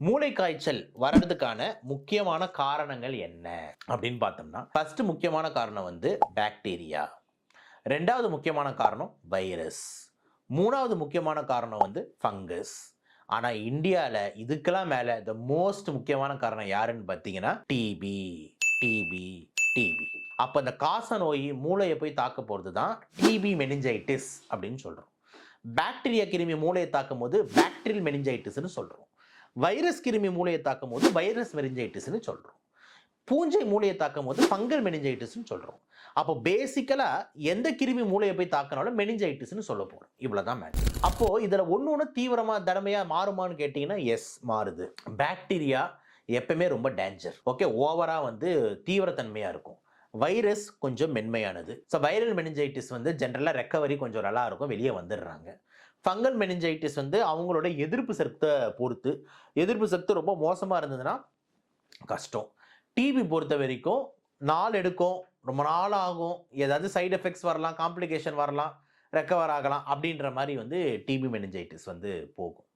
மூளை காய்ச்சல் வர்றதுக்கான முக்கியமான காரணங்கள் என்ன அப்படின்னு பார்த்தோம்னா, ஃபர்ஸ்ட் முக்கியமான காரணம் வந்து பாக்டீரியா, ரெண்டாவது முக்கியமான காரணம் வைரஸ், மூணாவது முக்கியமான காரணம் வந்து ஃபங்கஸ். ஆனா இந்தியாவில் இதுக்கெல்லாம் மேல த மோஸ்ட் முக்கியமான காரணம் யாருன்னு பார்த்தீங்கன்னா டிபி டிபி டிபி. அப்ப இந்த காச நோய் மூளையை போய் தாக்க போறது தான் டிபி மெனிஞ்சைட்டிஸ் அப்படின்னு சொல்றோம். பாக்டீரியா கிருமி மூளையை தாக்கும் போது பாக்டீரியல் மெனிஞ்சைட்டிஸ்னு சொல்றோம். வைரஸ் கிருமி மூளையை தாக்கும் போது வைரஸ் மெனிஞ்சைட்டிஸ்னு சொல்றோம். பூஞ்சை மூளையை தாக்கும் போது ஃபங்கல் மெனிஞ்சைட்டிஸ்னு சொல்றோம். அப்போ பேசிக்கலா எந்த கிருமி மூளையை போய் தாக்கினாலும் மெனிஞ்சைட்டிஸ்னு சொல்ல போறோம். இவ்வளவுதான் மேட்டர். அப்போ இதுல ஒண்ணு தீவிரமா தடமையா மாறுமான்னு கேட்டீங்கன்னா எஸ், மாறுது. பாக்டீரியா எப்பவுமே ரொம்ப டேஞ்சர். ஓகே, ஓவரா வந்து தீவிரத்தன்மையா இருக்கும். வைரஸ் கொஞ்சம் மென்மையானது. ஸோ வைரல் மெனிஞ்சைட்டிஸ் வந்து ஜென்ரலாக ரெக்கவரி கொஞ்சம் நல்லா இருக்கும், வெளியே வந்துடுறாங்க. ஃபங்கல் மெனிஞ்சைட்டிஸ் வந்து அவங்களோட எதிர்ப்பு சக்தியை பொறுத்து, எதிர்ப்பு சக்தி ரொம்ப மோசமாக இருந்ததுன்னா கஷ்டம். டிபி பொறுத்த வரைக்கும் நாள் எடுக்கும், ரொம்ப நாள் ஆகும், ஏதாவது சைடு எஃபெக்ட்ஸ் வரலாம், காம்ப்ளிகேஷன் வரலாம், ரெக்கவர் ஆகலாம் அப்படின்ற மாதிரி வந்து டிபி மெனிஞ்சைட்டிஸ் வந்து போகும்.